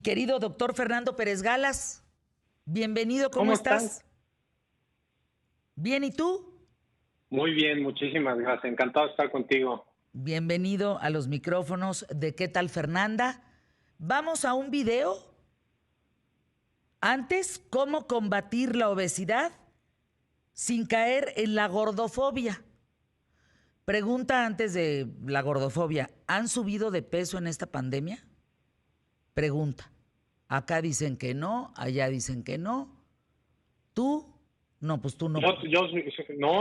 Querido doctor Fernando Pérez Galas, bienvenido, ¿cómo ¿Cómo estás? estás? ¿Bien y tú? Muy bien, muchísimas gracias. Encantado de estar contigo. Bienvenido a los micrófonos de ¿Qué tal, Fernanda? Vamos a un video. Antes, ¿cómo combatir la obesidad sin caer en la gordofobia? Pregunta antes de la gordofobia, ¿han subido de peso en esta pandemia? Pregunta. Acá dicen que no, allá dicen que no. ¿Tú? No, pues tú no. No,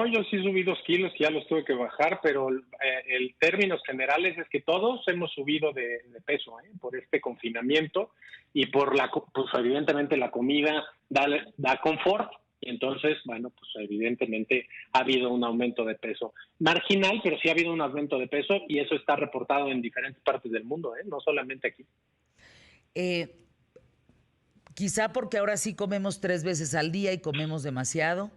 yo sí subí 2 kilos, que ya los tuve que bajar, pero el términos generales es que todos hemos subido de peso, por este confinamiento y por pues evidentemente la comida da confort y entonces, bueno, pues evidentemente ha habido un aumento de peso marginal, pero sí ha habido un aumento de peso y eso está reportado en diferentes partes del mundo, no solamente aquí. Eh, Quizá porque ahora sí comemos 3 veces al día y comemos demasiado,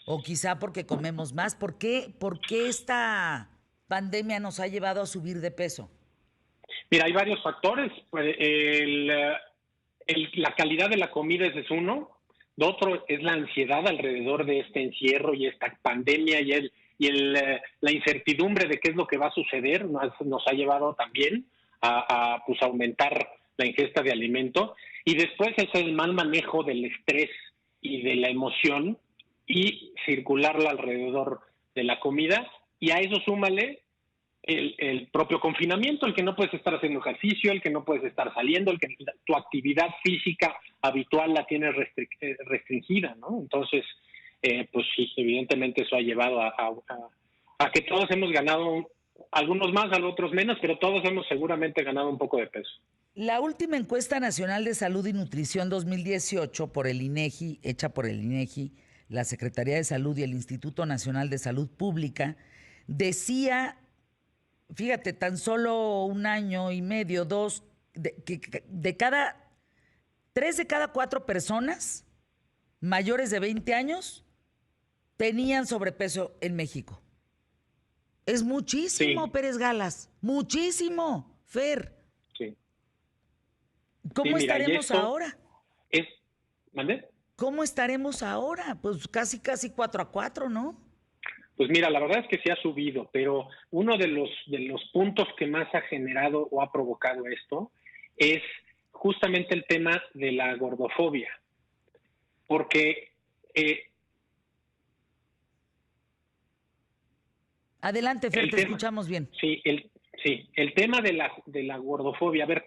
o quizá porque comemos más. ¿Por qué esta pandemia nos ha llevado a subir de peso? Mira, hay varios factores. Pues, la calidad de la comida ese es uno. Lo otro es la ansiedad alrededor de este encierro y esta pandemia la incertidumbre de qué es lo que va a suceder nos ha llevado también pues, aumentar la ingesta de alimento. Y después es el mal manejo del estrés y de la emoción y circularla alrededor de la comida. Y a eso súmale el propio confinamiento, el que no puedes estar haciendo ejercicio, el que no puedes estar saliendo, el que tu actividad física habitual la tienes restringida, ¿no? Entonces, pues sí, evidentemente eso ha llevado a que todos hemos ganado, algunos más, otros menos, pero todos hemos seguramente ganado un poco de peso. La última encuesta nacional de salud y nutrición 2018 por el INEGI, hecha por el INEGI, la Secretaría de Salud y el Instituto Nacional de Salud Pública, decía, fíjate, tan solo un año y medio, dos, que de cada 3 de cada 4 personas mayores de 20 años tenían sobrepeso en México. Es muchísimo, Sí, Pérez Galas, muchísimo, Fer. sí. Sí, ¿Cómo mira, y estaremos esto ahora? es, ¿mande? ¿Cómo estaremos ahora? Pues casi 4-4, ¿no? Pues mira, la verdad es que sí ha subido, pero uno de los puntos que más ha generado o ha provocado esto es justamente el tema de la gordofobia, porque eh, Adelante, Fer, el te tema, escuchamos bien. el tema de la gordofobia, a ver,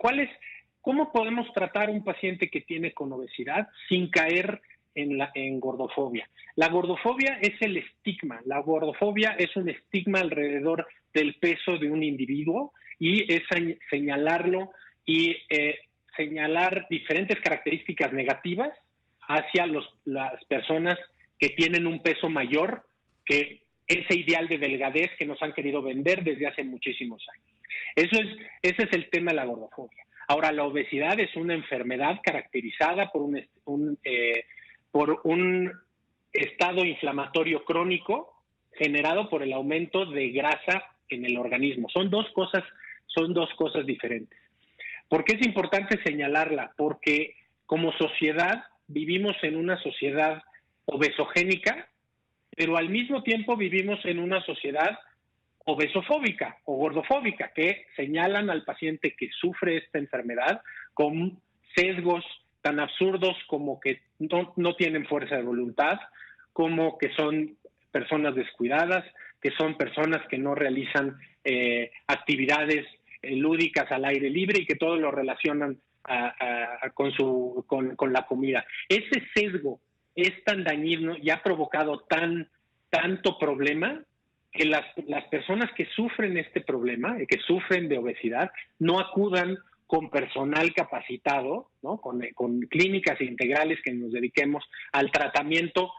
cómo podemos tratar a un paciente que tiene con obesidad sin caer en gordofobia? La gordofobia es el estigma, la gordofobia es un estigma alrededor del peso de un individuo y es señalarlo y señalar diferentes características negativas hacia las personas que tienen un peso mayor que ese ideal de delgadez que nos han querido vender desde hace muchísimos años. Ese es el tema de la gordofobia. Ahora, la obesidad es una enfermedad caracterizada por un estado inflamatorio crónico generado por el aumento de grasa en el organismo. Son dos cosas diferentes. ¿Por qué es importante señalarla? Porque como sociedad vivimos en una sociedad obesogénica, pero al mismo tiempo vivimos en una sociedad obesofóbica o gordofóbica, que señalan al paciente que sufre esta enfermedad con sesgos tan absurdos como que no tienen fuerza de voluntad, como que son personas descuidadas, que son personas que no realizan actividades lúdicas al aire libre y que todo lo relacionan con la comida. Ese sesgo es tan dañino y ha provocado tanto problema que las personas que sufren este problema, que sufren de obesidad, no acudan con personal capacitado, ¿no? con clínicas integrales que nos dediquemos al tratamiento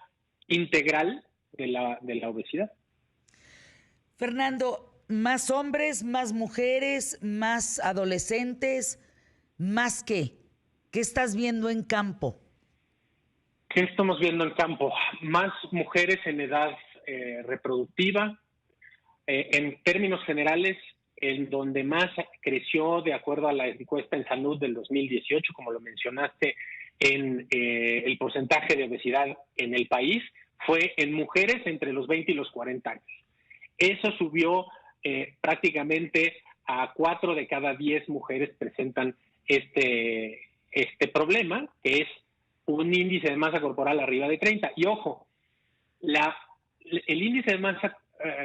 integral de la obesidad. Fernando, ¿más hombres, más mujeres, más adolescentes, más qué? ¿Qué estás viendo en campo? ¿Qué estamos viendo en campo? Más mujeres en edad reproductiva. En términos generales, en donde más creció, de acuerdo a la encuesta en salud del 2018, como lo mencionaste, en el porcentaje de obesidad en el país, fue en mujeres entre los 20 y los 40 años. Eso subió prácticamente a 4 de cada 10 mujeres presentan este problema, que es un índice de masa corporal arriba de 30. Y ojo, el índice de masa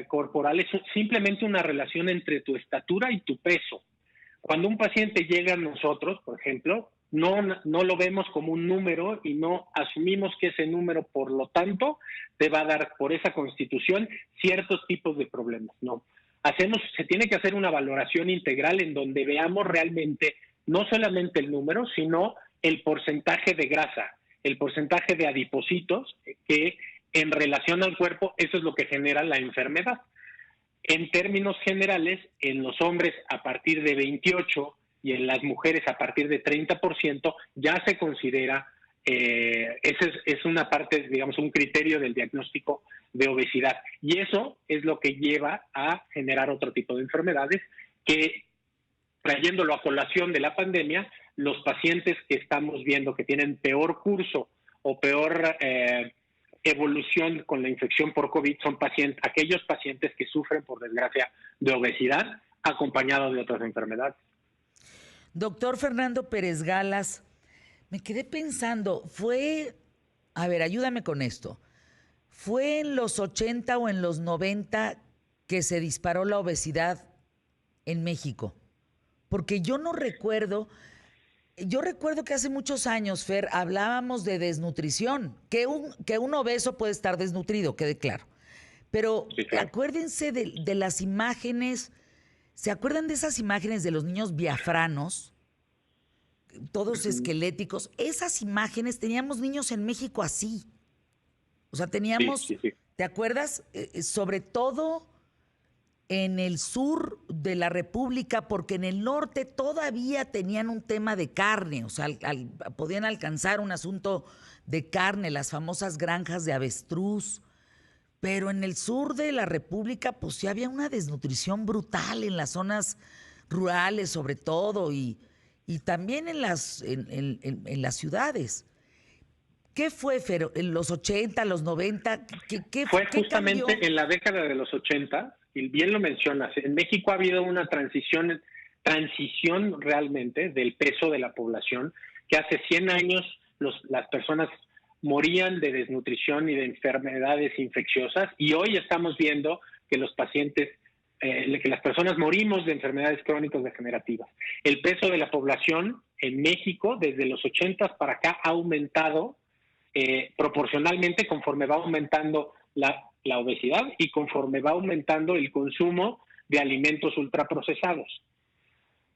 corporal es simplemente una relación entre tu estatura y tu peso. Cuando un paciente llega a nosotros, por ejemplo, no lo vemos como un número y no asumimos que ese número, por lo tanto, te va a dar por esa constitución ciertos tipos de problemas. No. Se tiene que hacer una valoración integral en donde veamos realmente no solamente el número, sino el porcentaje de grasa, el porcentaje de adipocitos, que en relación al cuerpo, eso es lo que genera la enfermedad. En términos generales, en los hombres a partir de 28 y en las mujeres a partir de 30%, ya se considera, esa es una parte, digamos, un criterio del diagnóstico de obesidad. Y eso es lo que lleva a generar otro tipo de enfermedades que, trayéndolo a colación de la pandemia, los pacientes que estamos viendo que tienen peor curso o peor evolución con la infección por COVID son aquellos pacientes que sufren, por desgracia, de obesidad acompañados de otras enfermedades. Doctor Fernando Pérez Galas, me quedé pensando, ayúdame con esto, ¿fue en los 80 o en los 90 que se disparó la obesidad en México? Porque yo recuerdo que hace muchos años, Fer, hablábamos de desnutrición, que un obeso puede estar desnutrido, quede claro. Pero sí, claro. Acuérdense de las imágenes, ¿se acuerdan de esas imágenes de los niños biafranos? Todos esqueléticos. Esas imágenes, teníamos niños en México así. O sea, teníamos, sí. ¿Te acuerdas? Sobre todo en el sur de la República, porque en el norte todavía tenían un tema de carne, o sea, podían alcanzar un asunto de carne, las famosas granjas de avestruz, pero en el sur de la República pues sí había una desnutrición brutal en las zonas rurales sobre todo y también en las ciudades. ¿Qué fue, Fer? ¿En los 80, los 90? ¿Qué fue justamente cambió? En la década de los 80, y bien lo mencionas, en México ha habido una transición realmente del peso de la población, que hace 100 años las personas morían de desnutrición y de enfermedades infecciosas, y hoy estamos viendo que los pacientes, que las personas morimos de enfermedades crónicas degenerativas. El peso de la población en México desde los 80 para acá ha aumentado proporcionalmente conforme va aumentando la obesidad y conforme va aumentando el consumo de alimentos ultraprocesados.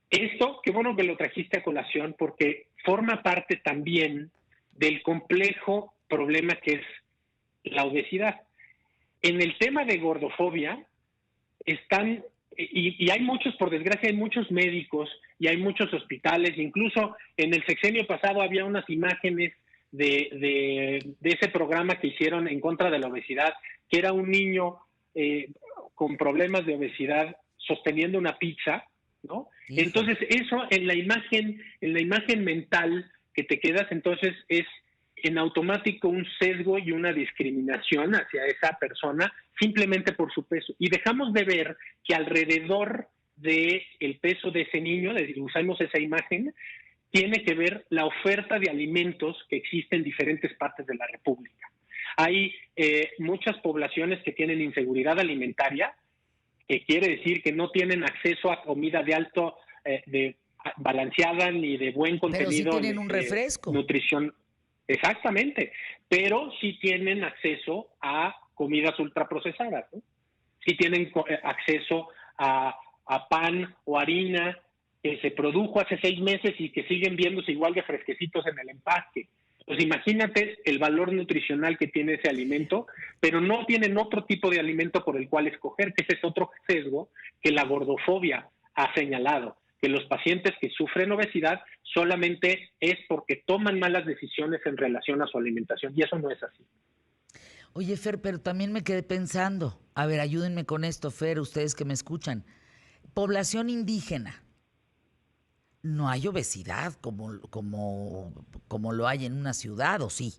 Esto, qué bueno que lo trajiste a colación, porque forma parte también del complejo problema que es la obesidad. En el tema de gordofobia están, y hay muchos, por desgracia, hay muchos médicos y hay muchos hospitales, incluso en el sexenio pasado había unas imágenes de ese programa que hicieron en contra de la obesidad, que era un niño con problemas de obesidad sosteniendo una pizza, ¿no? Sí. Entonces eso en la imagen mental que te quedas, entonces es en automático un sesgo y una discriminación hacia esa persona simplemente por su peso. Y dejamos de ver que alrededor del peso de ese niño, usamos esa imagen, tiene que ver la oferta de alimentos que existe en diferentes partes de la República. Hay muchas poblaciones que tienen inseguridad alimentaria, que quiere decir que no tienen acceso a comida de alto, balanceada ni de buen contenido. Pero sí tienen un refresco. Nutrición, exactamente, pero sí tienen acceso a comidas ultraprocesadas, ¿no? Sí tienen acceso a pan o harina que se produjo hace 6 meses y que siguen viéndose igual de fresquecitos en el empaque. Pues imagínate el valor nutricional que tiene ese alimento, pero no tienen otro tipo de alimento por el cual escoger, que ese es otro sesgo que la gordofobia ha señalado, que los pacientes que sufren obesidad solamente es porque toman malas decisiones en relación a su alimentación, y eso no es así. Oye, Fer, pero también me quedé pensando, a ver, ayúdenme con esto, Fer, ustedes que me escuchan. población indígena, no hay obesidad como lo hay en una ciudad, ¿o sí?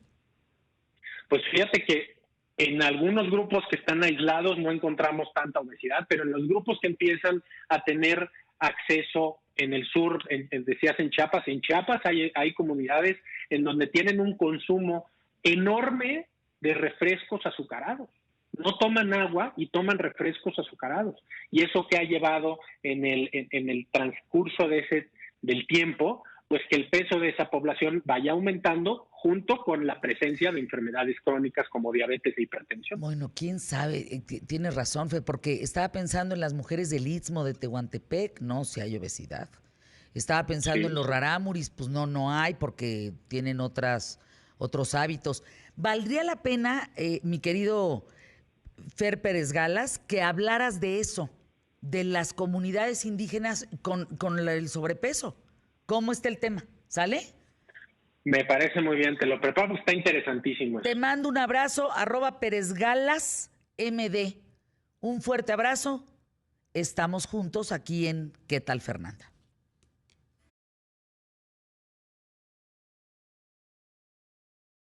Pues fíjate que en algunos grupos que están aislados no encontramos tanta obesidad, pero en los grupos que empiezan a tener acceso en el sur, decías en Chiapas hay comunidades en donde tienen un consumo enorme de refrescos azucarados. No toman agua y toman refrescos azucarados. Y eso que ha llevado en el transcurso del tiempo, pues que el peso de esa población vaya aumentando junto con la presencia de enfermedades crónicas como diabetes e hipertensión. Bueno, quién sabe, tienes razón, Fe, porque estaba pensando en las mujeres del Istmo de Tehuantepec, no, si hay obesidad. Estaba pensando en los rarámuris, pues no hay porque tienen otros hábitos. Valdría la pena, mi querido Fer Pérez Galas, que hablaras de eso, de las comunidades indígenas con el sobrepeso. ¿Cómo está el tema? ¿Sale? Me parece muy bien, te lo preparo, está interesantísimo. Te mando un abrazo, @PérezGalasMD. Un fuerte abrazo. Estamos juntos aquí en ¿Qué tal, Fernanda?